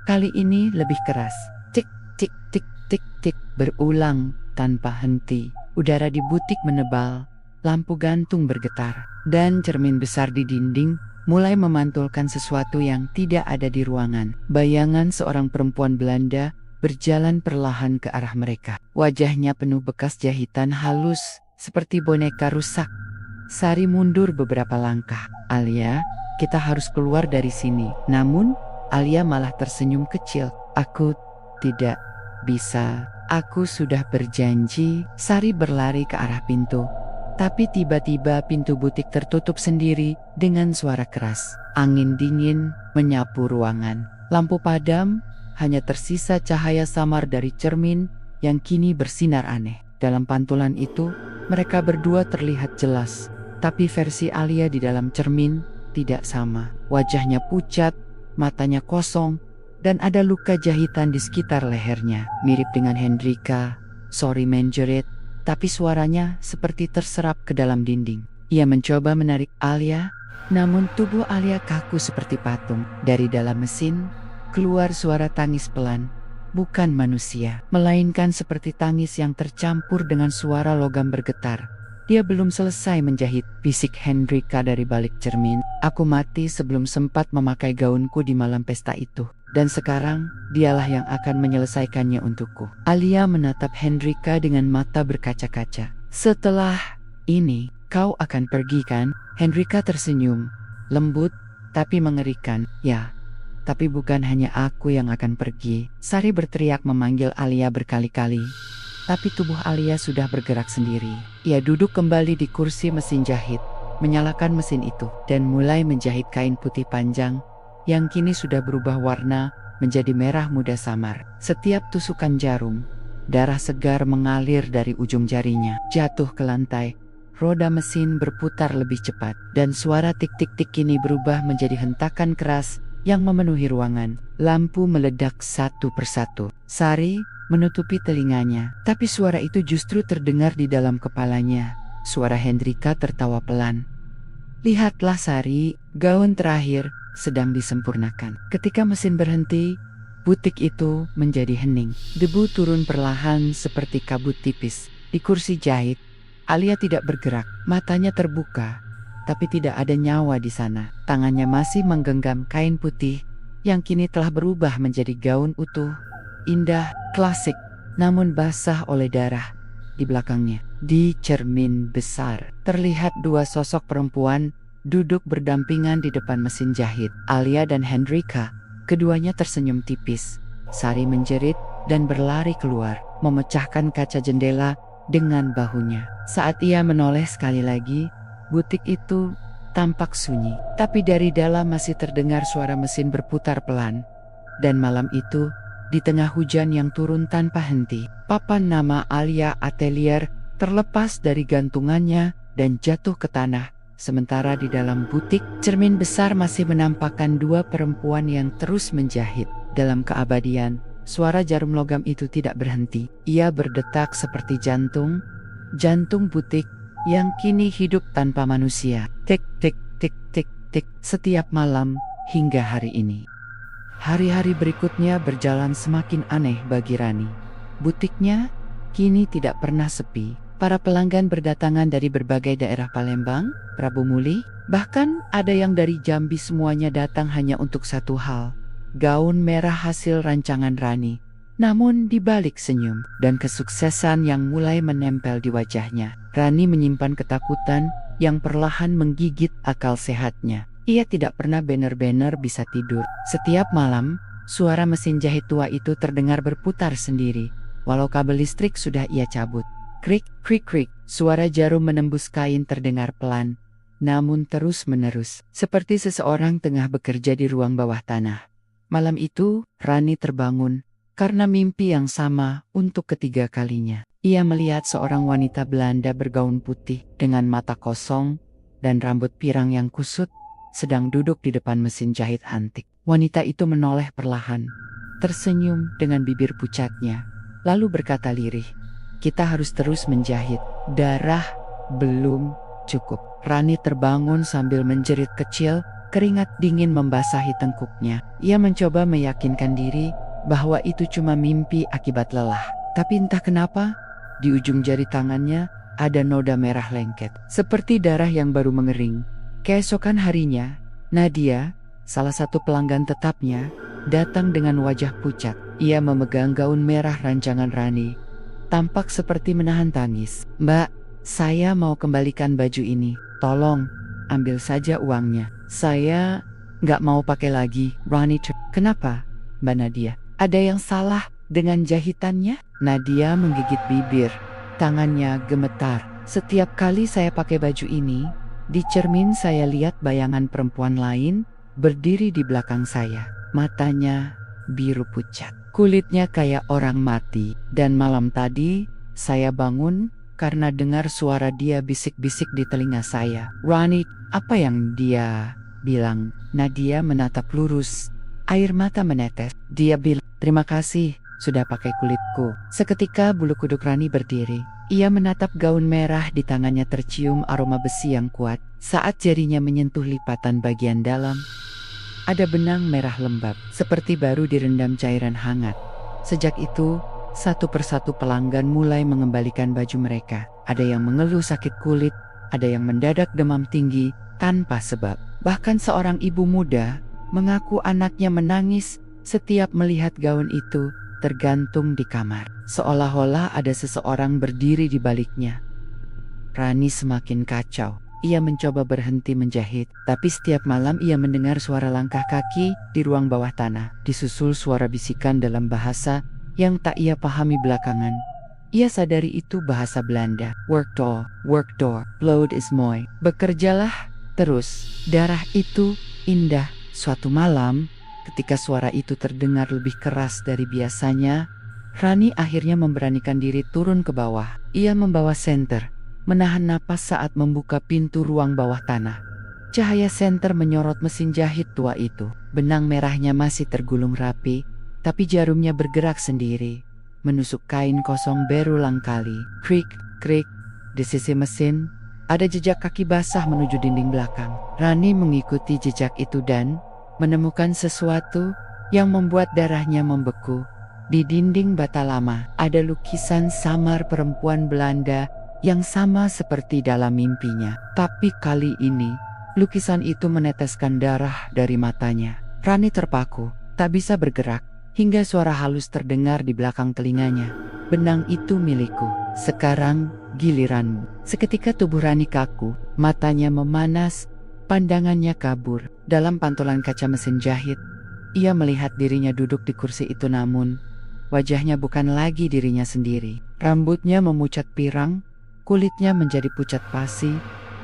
Kali ini lebih keras. Tik, tik, tik, tik-tik berulang tanpa henti. Udara di butik menebal, lampu gantung bergetar, dan cermin besar di dinding mulai memantulkan sesuatu yang tidak ada di ruangan. Bayangan seorang perempuan Belanda berjalan perlahan ke arah mereka. Wajahnya penuh bekas jahitan halus, seperti boneka rusak. Sari mundur beberapa langkah. "Alia, kita harus keluar dari sini." Namun, Alia malah tersenyum kecil. "Aku tidak bisa. Aku sudah berjanji." Sari berlari ke arah pintu. Tapi tiba-tiba pintu butik tertutup sendiri dengan suara keras. Angin dingin menyapu ruangan. Lampu padam, hanya tersisa cahaya samar dari cermin yang kini bersinar aneh. Dalam pantulan itu, mereka berdua terlihat jelas. Tapi versi Alia di dalam cermin tidak sama. Wajahnya pucat, matanya kosong, dan ada luka jahitan di sekitar lehernya. Mirip dengan Hendrika, Sari menjerit, tapi suaranya seperti terserap ke dalam dinding. Ia mencoba menarik Alia, namun tubuh Alia kaku seperti patung. Dari dalam mesin, keluar suara tangis pelan. Bukan manusia, melainkan seperti tangis yang tercampur dengan suara logam bergetar. "Dia belum selesai menjahit," bisik Hendrika dari balik cermin. "Aku mati sebelum sempat memakai gaunku di malam pesta itu. Dan sekarang, dialah yang akan menyelesaikannya untukku." Alia menatap Hendrika dengan mata berkaca-kaca. "Setelah ini, kau akan pergi kan?" Hendrika tersenyum, lembut tapi mengerikan. "Ya, tapi bukan hanya aku yang akan pergi." Sari berteriak memanggil Alia berkali-kali. Tapi tubuh Alia sudah bergerak sendiri. Ia duduk kembali di kursi mesin jahit, menyalakan mesin itu, dan mulai menjahit kain putih panjang yang kini sudah berubah warna menjadi merah muda samar. Setiap tusukan jarum, darah segar mengalir dari ujung jarinya, jatuh ke lantai. Roda mesin berputar lebih cepat, dan suara tik-tik-tik kini berubah menjadi hentakan keras yang memenuhi ruangan. Lampu meledak satu persatu. Sari menutupi telinganya, tapi suara itu justru terdengar di dalam kepalanya. Suara Hendrika tertawa pelan. "Lihatlah Sari, gaun terakhir sedang disempurnakan." Ketika mesin berhenti, butik itu menjadi hening. Debu turun perlahan seperti kabut tipis. Di kursi jahit, Alia tidak bergerak, matanya terbuka, tapi tidak ada nyawa di sana. Tangannya masih menggenggam kain putih yang kini telah berubah menjadi gaun utuh, indah, klasik, namun basah oleh darah. Di belakangnya, di cermin besar, terlihat dua sosok perempuan duduk berdampingan di depan mesin jahit. Alia dan Hendrika, keduanya tersenyum tipis. Sari menjerit dan berlari keluar, memecahkan kaca jendela dengan bahunya. Saat ia menoleh sekali lagi, butik itu tampak sunyi. Tapi dari dalam masih terdengar suara mesin berputar pelan. Dan malam itu, di tengah hujan yang turun tanpa henti, papan nama Alia Atelier terlepas dari gantungannya dan jatuh ke tanah. Sementara di dalam butik, cermin besar masih menampakkan dua perempuan yang terus menjahit. Dalam keabadian, suara jarum logam itu tidak berhenti. Ia berdetak seperti jantung butik yang kini hidup tanpa manusia. Tik, tik, tik, tik, tik, setiap malam hingga hari ini. Hari-hari berikutnya berjalan semakin aneh bagi Rani. Butiknya kini tidak pernah sepi. Para pelanggan berdatangan dari berbagai daerah Palembang, Prabu Muli, bahkan ada yang dari Jambi. Semuanya datang hanya untuk satu hal, gaun merah hasil rancangan Rani. Namun di balik senyum dan kesuksesan yang mulai menempel di wajahnya, Rani menyimpan ketakutan yang perlahan menggigit akal sehatnya. Ia tidak pernah benar-benar bisa tidur. Setiap malam, suara mesin jahit tua itu terdengar berputar sendiri, walau kabel listrik sudah ia cabut. Krik, krik, krik, suara jarum menembus kain terdengar pelan, namun terus-menerus, seperti seseorang tengah bekerja di ruang bawah tanah. Malam itu, Rani terbangun karena mimpi yang sama untuk ketiga kalinya. Ia melihat seorang wanita Belanda bergaun putih dengan mata kosong dan rambut pirang yang kusut, sedang duduk di depan mesin jahit antik. Wanita itu menoleh perlahan, tersenyum dengan bibir pucatnya, lalu berkata lirih, "Kita harus terus menjahit. Darah belum cukup." Rani terbangun sambil menjerit kecil, keringat dingin membasahi tengkuknya. Ia mencoba meyakinkan diri bahwa itu cuma mimpi akibat lelah. Tapi entah kenapa, di ujung jari tangannya ada noda merah lengket, seperti darah yang baru mengering. Keesokan harinya, Nadia, salah satu pelanggan tetapnya, datang dengan wajah pucat. Ia memegang gaun merah rancangan Rani, tampak seperti menahan tangis. "Mbak, saya mau kembalikan baju ini. Tolong, ambil saja uangnya. Saya nggak mau pakai lagi." Rani, "Kenapa, Mbak Nadia? Ada yang salah dengan jahitannya?" Nadia menggigit bibir. Tangannya gemetar. "Setiap kali saya pakai baju ini, di cermin saya lihat bayangan perempuan lain berdiri di belakang saya. Matanya biru pucat, kulitnya kayak orang mati. Dan malam tadi, saya bangun karena dengar suara dia bisik-bisik di telinga saya." "Rani, apa yang dia bilang?" Nadia menatap lurus. Air mata menetes. "Dia bilang, 'Terima kasih sudah pakai kulitku.'" Seketika bulu kuduk Rani berdiri. Ia menatap gaun merah di tangannya, tercium aroma besi yang kuat. Saat jarinya menyentuh lipatan bagian dalam, ada benang merah lembab, seperti baru direndam cairan hangat. Sejak itu, satu persatu pelanggan mulai mengembalikan baju mereka. Ada yang mengeluh sakit kulit, ada yang mendadak demam tinggi tanpa sebab. Bahkan seorang ibu muda mengaku anaknya menangis setiap melihat gaun itu tergantung di kamar, seolah-olah ada seseorang berdiri di baliknya. Rani semakin kacau. Ia mencoba berhenti menjahit, tapi setiap malam ia mendengar suara langkah kaki di ruang bawah tanah, disusul suara bisikan dalam bahasa yang tak ia pahami belakangan. Ia sadari itu bahasa Belanda. Work door, bloed is mooi. Bekerjalah terus, darah itu indah. Suatu malam, ketika suara itu terdengar lebih keras dari biasanya, Rani akhirnya memberanikan diri turun ke bawah. Ia membawa senter, menahan napas saat membuka pintu ruang bawah tanah. Cahaya senter menyorot mesin jahit tua itu. Benang merahnya masih tergulung rapi, tapi jarumnya bergerak sendiri, menusuk kain kosong berulang kali. Krik, krik, di sisi mesin, ada jejak kaki basah menuju dinding belakang. Rani mengikuti jejak itu dan menemukan sesuatu yang membuat darahnya membeku. Di dinding bata lama, ada lukisan samar perempuan Belanda yang sama seperti dalam mimpinya. Tapi kali ini, lukisan itu meneteskan darah dari matanya. Rani terpaku, tak bisa bergerak, hingga suara halus terdengar di belakang telinganya. "Benang itu milikku, sekarang giliranmu." Seketika tubuh Rani kaku, matanya memanas, pandangannya kabur. Dalam pantulan kaca mesin jahit, ia melihat dirinya duduk di kursi itu, namun wajahnya bukan lagi dirinya sendiri. Rambutnya memucat pirang, kulitnya menjadi pucat pasi,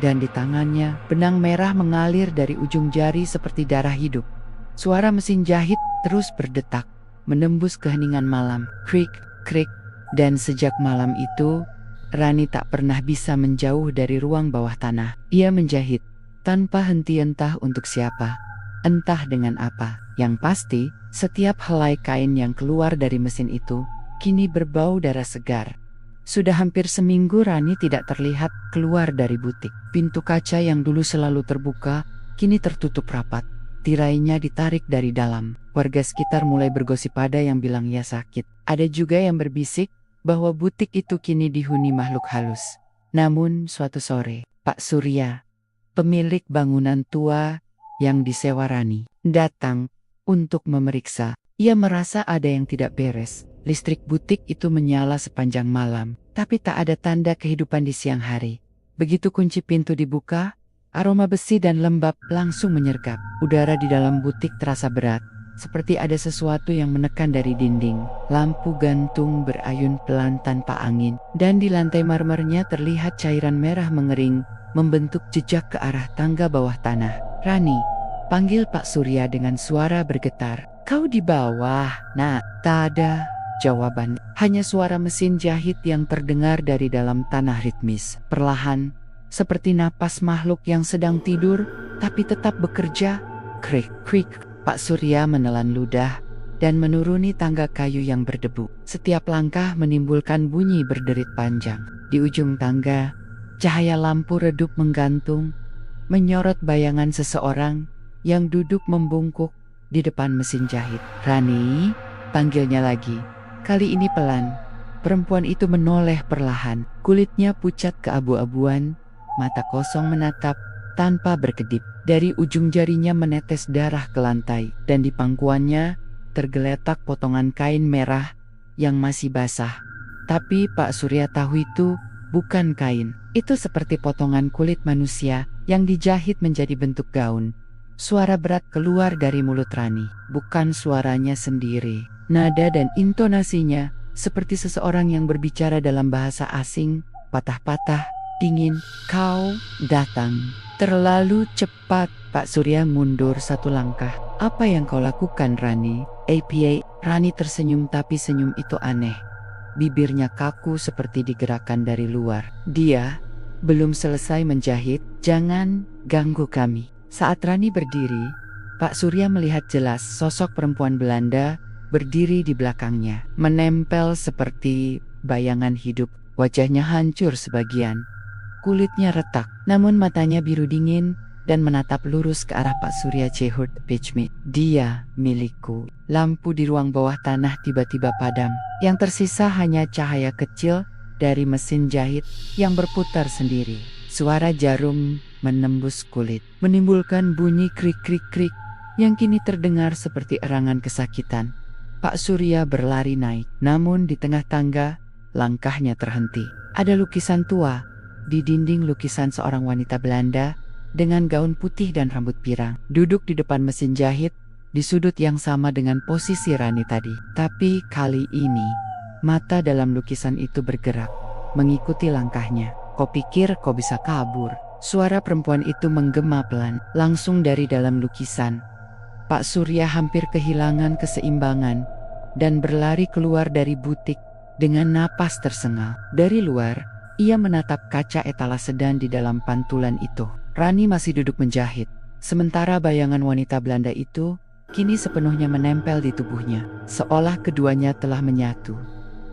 dan di tangannya benang merah mengalir dari ujung jari seperti darah hidup. Suara mesin jahit terus berdetak, menembus keheningan malam. Krik, krik, dan sejak malam itu, Rani tak pernah bisa menjauh dari ruang bawah tanah. Ia menjahit tanpa henti, entah untuk siapa, entah dengan apa. Yang pasti, setiap helai kain yang keluar dari mesin itu kini berbau darah segar. Sudah hampir seminggu Rani tidak terlihat keluar dari butik. Pintu kaca yang dulu selalu terbuka kini tertutup rapat. Tirainya ditarik dari dalam. Warga sekitar mulai bergosip, ada yang bilang ia sakit. Ada juga yang berbisik bahwa butik itu kini dihuni makhluk halus. Namun suatu sore, Pak Surya, pemilik bangunan tua yang disewa Rani, datang untuk memeriksa. Ia merasa ada yang tidak beres. Listrik butik itu menyala sepanjang malam, tapi tak ada tanda kehidupan di siang hari. Begitu kunci pintu dibuka, aroma besi dan lembab langsung menyergap. Udara di dalam butik terasa berat, seperti ada sesuatu yang menekan dari dinding. Lampu gantung berayun pelan tanpa angin, dan di lantai marmernya terlihat cairan merah mengering, membentuk jejak ke arah tangga bawah tanah. "Rani," panggil Pak Surya dengan suara bergetar. "Kau di bawah, Nak?" Tak ada jawaban, hanya suara mesin jahit yang terdengar dari dalam tanah ritmis, perlahan, seperti napas makhluk yang sedang tidur tapi tetap bekerja. Krik, krik. Pak Surya menelan ludah dan menuruni tangga kayu yang berdebu. Setiap langkah menimbulkan bunyi berderit panjang. Di ujung tangga, cahaya lampu redup menggantung, menyorot bayangan seseorang yang duduk membungkuk di depan mesin jahit. "Rani," panggilnya lagi. Kali ini pelan, Perempuan itu menoleh perlahan. Kulitnya pucat keabu-abuan, mata kosong menatap tanpa berkedip. Dari ujung jarinya menetes darah ke lantai, dan di pangkuannya tergeletak potongan kain merah yang masih basah. Tapi Pak Surya tahu itu bukan kain. Itu seperti potongan kulit manusia yang dijahit menjadi bentuk gaun. Suara berat keluar dari mulut Rani, bukan suaranya sendiri. Nada dan intonasinya seperti seseorang yang berbicara dalam bahasa asing, patah-patah, dingin. Kau datang terlalu cepat. Pak Surya mundur satu langkah. Apa yang kau lakukan, Rani? APA. Rani tersenyum, tapi senyum itu aneh. Bibirnya kaku seperti digerakkan dari luar. Dia belum selesai menjahit. Jangan ganggu kami. Saat Rani berdiri, Pak Surya melihat jelas sosok perempuan Belanda berdiri di belakangnya. Menempel seperti bayangan hidup. Wajahnya hancur sebagian. Kulitnya retak, namun matanya biru dingin dan menatap lurus ke arah Pak Surya. Chehurt Pechmi. Dia milikku. Lampu di ruang bawah tanah tiba-tiba padam. Yang tersisa hanya cahaya kecil dari mesin jahit yang berputar sendiri. Suara jarum menembus kulit, menimbulkan bunyi krik-krik-krik yang kini terdengar seperti erangan kesakitan. Pak Surya berlari naik, namun di tengah tangga, langkahnya terhenti. Ada lukisan tua. Di dinding lukisan seorang wanita Belanda dengan gaun putih dan rambut pirang, duduk di depan mesin jahit di sudut yang sama dengan posisi Rani tadi. Tapi kali ini mata dalam lukisan itu bergerak, mengikuti langkahnya. Kau pikir kau bisa kabur? Suara perempuan itu menggema pelan, langsung dari dalam lukisan. Pak Surya hampir kehilangan keseimbangan dan berlari keluar dari butik dengan napas tersengal. Dari luar, ia menatap kaca etalase sedan di dalam pantulan itu. Rani masih duduk menjahit, sementara bayangan wanita Belanda itu kini sepenuhnya menempel di tubuhnya, seolah keduanya telah menyatu.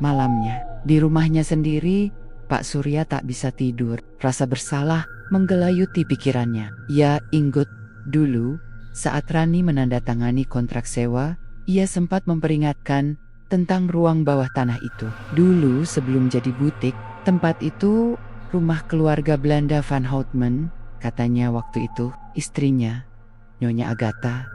Malamnya, di rumahnya sendiri, Pak Surya tak bisa tidur. Rasa bersalah menggelayuti pikirannya. Ia ingat dulu, saat Rani menandatangani kontrak sewa, ia sempat memperingatkan tentang ruang bawah tanah itu. Dulu sebelum jadi butik, tempat itu rumah keluarga Belanda Van Houtman. Katanya waktu itu istrinya, Nyonya Agatha,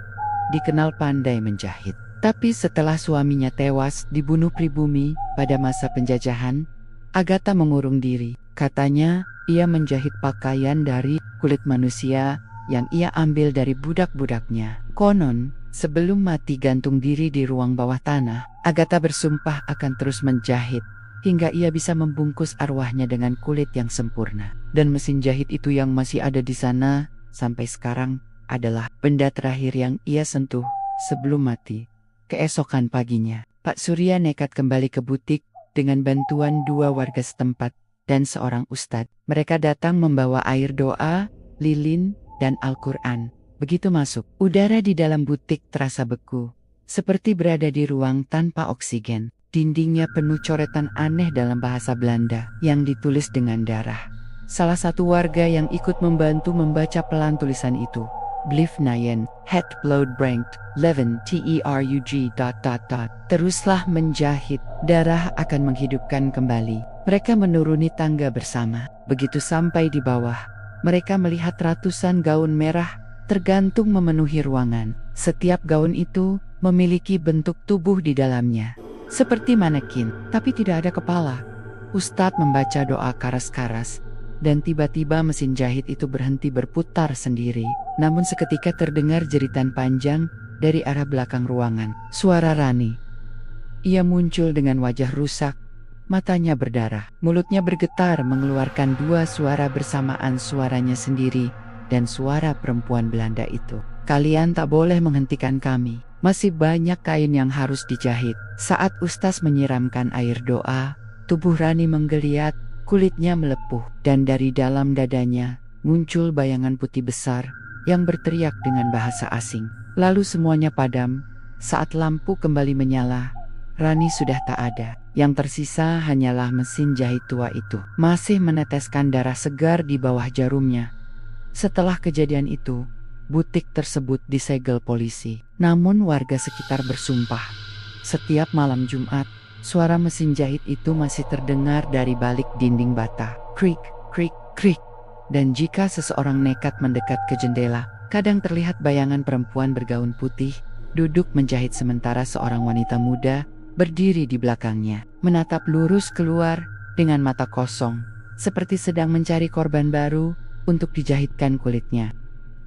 dikenal pandai menjahit. Tapi setelah suaminya tewas dibunuh pribumi pada masa penjajahan, Agatha mengurung diri. Katanya ia menjahit pakaian dari kulit manusia yang ia ambil dari budak-budaknya. Konon, sebelum mati gantung diri di ruang bawah tanah, Agatha bersumpah akan terus menjahit hingga ia bisa membungkus arwahnya dengan kulit yang sempurna. Dan mesin jahit itu yang masih ada di sana sampai sekarang adalah benda terakhir yang ia sentuh sebelum mati. Keesokan paginya, Pak Surya nekat kembali ke butik dengan bantuan 2 warga setempat dan seorang ustadz. Mereka datang membawa air doa, lilin, dan Al-Quran. Begitu masuk, udara di dalam butik terasa beku, seperti berada di ruang tanpa oksigen. Dindingnya penuh coretan aneh dalam bahasa Belanda yang ditulis dengan darah. Salah satu warga yang ikut membantu membaca pelan tulisan itu. Blief Nayen, het bloed brengt, leven terug ... Teruslah menjahit, darah akan menghidupkan kembali. Mereka menuruni tangga bersama. Begitu sampai di bawah, mereka melihat ratusan gaun merah tergantung memenuhi ruangan. Setiap gaun itu memiliki bentuk tubuh di dalamnya, seperti manekin, tapi tidak ada kepala. Ustadz membaca doa karas-karas, dan tiba-tiba mesin jahit itu berhenti berputar sendiri. Namun seketika terdengar jeritan panjang dari arah belakang ruangan. Suara Rani. Ia muncul dengan wajah rusak, matanya berdarah, mulutnya bergetar mengeluarkan 2 suara bersamaan, suaranya sendiri dan suara perempuan Belanda itu. Kalian tak boleh menghentikan kami. Masih banyak kain yang harus dijahit. Saat Ustaz menyiramkan air doa, tubuh Rani menggeliat, kulitnya melepuh, dan dari dalam dadanya muncul bayangan putih besar yang berteriak dengan bahasa asing. Lalu semuanya padam. Saat lampu kembali menyala, Rani sudah tak ada. Yang tersisa hanyalah mesin jahit tua itu, masih meneteskan darah segar di bawah jarumnya. Setelah kejadian itu, butik tersebut disegel polisi. Namun warga sekitar bersumpah, setiap malam Jumat, Suara mesin jahit itu masih terdengar dari balik dinding bata. Krik, krik, krik. Dan jika seseorang nekat mendekat ke jendela, kadang terlihat bayangan perempuan bergaun putih, duduk menjahit sementara seorang wanita muda berdiri di belakangnya, menatap lurus keluar dengan mata kosong, seperti sedang mencari korban baru untuk dijahitkan kulitnya.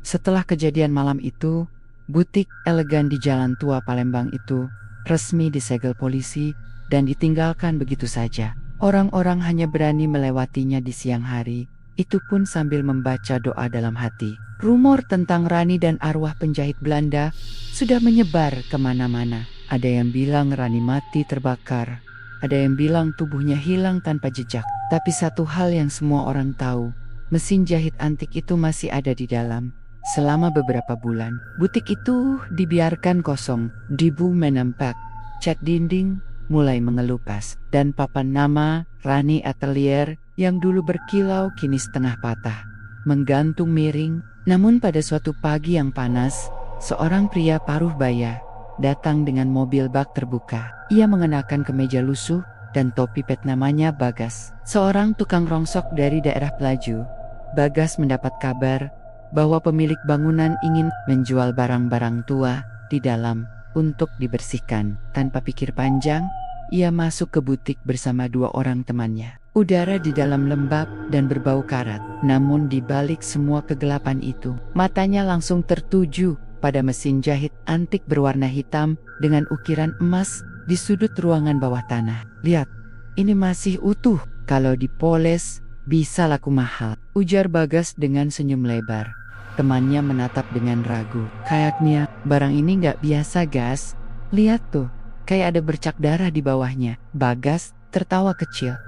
Setelah kejadian malam itu, butik elegan di Jalan Tua Palembang itu resmi disegel polisi dan ditinggalkan begitu saja. Orang-orang hanya berani melewatinya di siang hari, itu pun sambil membaca doa dalam hati. Rumor tentang Rani dan arwah penjahit Belanda sudah menyebar kemana-mana. Ada yang bilang Rani mati terbakar, ada yang bilang tubuhnya hilang tanpa jejak. Tapi satu hal yang semua orang tahu, mesin jahit antik itu masih ada di dalam. Selama beberapa bulan, butik itu dibiarkan kosong, debu menempel, cat dinding mulai mengelupas, dan papan nama Rani Atelier yang dulu berkilau kini setengah patah, menggantung miring. Namun pada suatu pagi yang panas, seorang pria paruh baya datang dengan mobil bak terbuka. Ia mengenakan kemeja lusuh dan topi pet, namanya Bagas, seorang tukang rongsok dari daerah Pelaju. Bagas mendapat kabar bahwa pemilik bangunan ingin menjual barang-barang tua di dalam untuk dibersihkan. Tanpa pikir panjang, ia masuk ke butik bersama dua orang temannya. Udara di dalam lembab dan berbau karat. Namun di balik semua kegelapan itu, matanya langsung tertuju pada mesin jahit antik berwarna hitam dengan ukiran emas di sudut ruangan bawah tanah. Lihat, ini masih utuh. Kalau dipoles, bisa laku mahal, ujar Bagas dengan senyum lebar. Temannya menatap dengan ragu. Kayaknya barang ini nggak biasa, Gas. Lihat tuh, kayak ada bercak darah di bawahnya. Bagas tertawa kecil.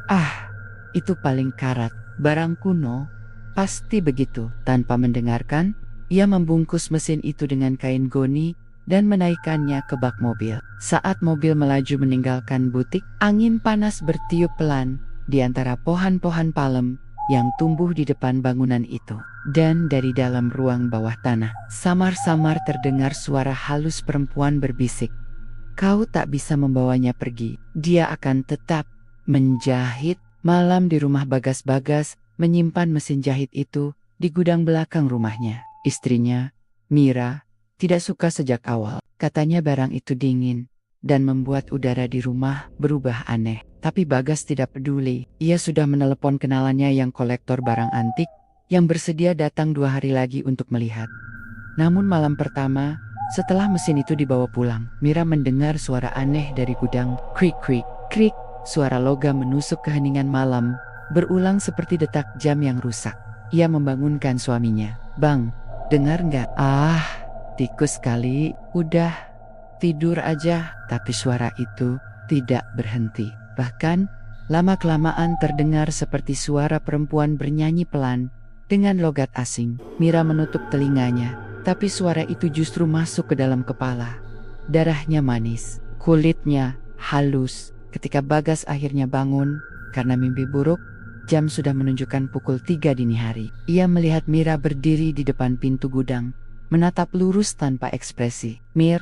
Itu paling karat, barang kuno, pasti begitu. Tanpa mendengarkan, ia membungkus mesin itu dengan kain goni dan menaikkannya ke bak mobil. Saat mobil melaju meninggalkan butik, angin panas bertiup pelan di antara pohon-pohon palem yang tumbuh di depan bangunan itu. Dan dari dalam ruang bawah tanah, samar-samar terdengar suara halus perempuan berbisik. Kau tak bisa membawanya pergi. Dia akan tetap menjahit. Malam di rumah Bagas menyimpan mesin jahit itu di gudang belakang rumahnya. Istrinya, Mira, tidak suka sejak awal. Katanya barang itu dingin dan membuat udara di rumah berubah aneh. Tapi Bagas tidak peduli. Ia sudah menelepon kenalannya yang kolektor barang antik yang bersedia datang 2 hari lagi untuk melihat. Namun malam pertama, setelah mesin itu dibawa pulang, Mira mendengar suara aneh dari gudang. Krik, krik, krik. Suara logam menusuk keheningan malam, berulang seperti detak jam yang rusak. Ia membangunkan suaminya. Bang, dengar nggak? Tikus kali. Udah, tidur aja. Tapi suara itu tidak berhenti. Bahkan, lama-kelamaan terdengar seperti suara perempuan bernyanyi pelan dengan logat asing. Mira menutup telinganya, tapi suara itu justru masuk ke dalam kepala. Darahnya manis, kulitnya halus. Ketika Bagas akhirnya bangun karena mimpi buruk, jam sudah menunjukkan pukul 3 dini hari. Ia melihat Mira berdiri di depan pintu gudang, menatap lurus tanpa ekspresi. Mir,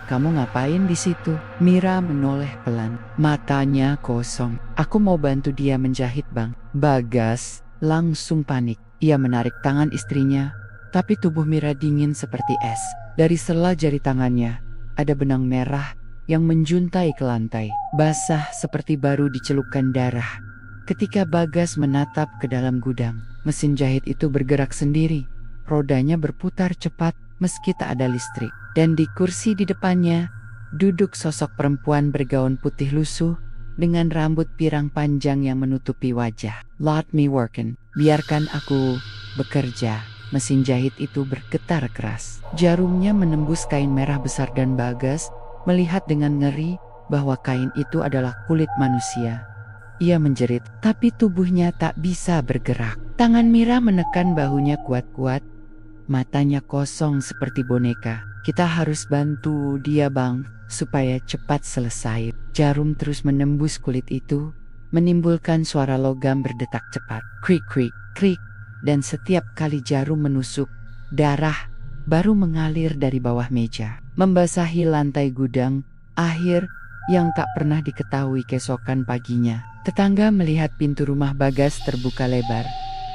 kamu ngapain di situ? Mira menoleh pelan, matanya kosong. Aku mau bantu dia menjahit, Bang. Bagas langsung panik. Ia menarik tangan istrinya, tapi tubuh Mira dingin seperti es. Dari sela jari tangannya, ada benang merah yang menjuntai ke lantai, basah seperti baru dicelupkan darah. Ketika Bagas menatap ke dalam gudang, mesin jahit itu bergerak sendiri. Rodanya berputar cepat meski tak ada listrik. Dan di kursi di depannya, duduk sosok perempuan bergaun putih lusuh dengan rambut pirang panjang yang menutupi wajah. Let me workin. Biarkan aku bekerja. Mesin jahit itu bergetar keras. Jarumnya menembus kain merah besar dan Bagas melihat dengan ngeri bahwa kain itu adalah kulit manusia. Ia menjerit, tapi tubuhnya tak bisa bergerak. Tangan Mira menekan bahunya kuat-kuat, matanya kosong seperti boneka. Kita harus bantu dia, Bang, supaya cepat selesai. Jarum terus menembus kulit itu, menimbulkan suara logam berdetak cepat. Krik, krik, krik. Dan setiap kali jarum menusuk, darah baru mengalir dari bawah meja, membasahi lantai gudang. yang tak pernah diketahui keesokan paginya. Tetangga melihat pintu rumah Bagas terbuka lebar,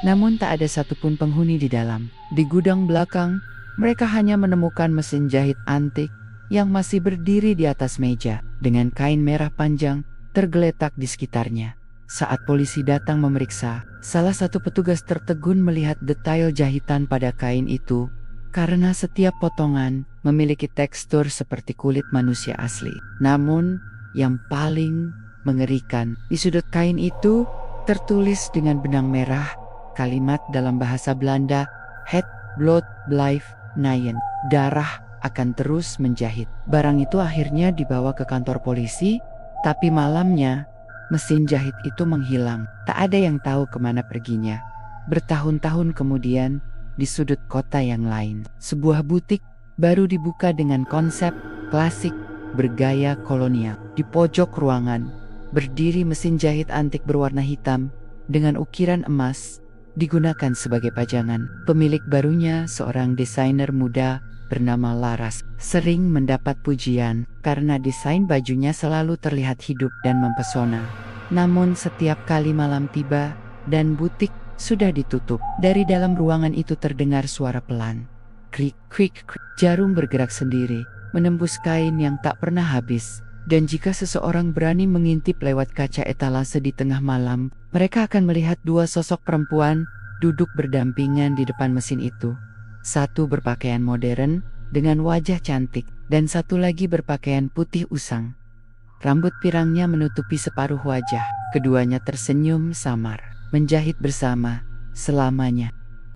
namun tak ada satupun penghuni di dalam. Di gudang belakang, mereka hanya menemukan mesin jahit antik yang masih berdiri di atas meja, dengan kain merah panjang tergeletak di sekitarnya. Saat polisi datang memeriksa, salah satu petugas tertegun melihat detail jahitan pada kain itu, karena setiap potongan memiliki tekstur seperti kulit manusia asli. Namun, yang paling mengerikan, di sudut kain itu tertulis dengan benang merah kalimat dalam bahasa Belanda, Het bloed blijft naaien, darah akan terus menjahit. Barang itu akhirnya dibawa ke kantor polisi, tapi malamnya mesin jahit itu menghilang. Tak ada yang tahu kemana perginya. Bertahun-tahun kemudian, di sudut kota yang lain, sebuah butik baru dibuka dengan konsep klasik bergaya kolonial. Di pojok ruangan, berdiri mesin jahit antik berwarna hitam dengan ukiran emas digunakan sebagai pajangan. Pemilik barunya, seorang desainer muda bernama Laras, sering mendapat pujian karena desain bajunya selalu terlihat hidup dan mempesona. Namun setiap kali malam tiba dan butik sudah ditutup, dari dalam ruangan itu terdengar suara pelan. Krik, krik, krik. Jarum bergerak sendiri, menembus kain yang tak pernah habis. Dan jika seseorang berani mengintip lewat kaca etalase di tengah malam, mereka akan melihat dua sosok perempuan duduk berdampingan di depan mesin itu. Satu berpakaian modern dengan wajah cantik, dan satu lagi berpakaian putih usang. Rambut pirangnya menutupi separuh wajah. Keduanya tersenyum samar, menjahit bersama selamanya.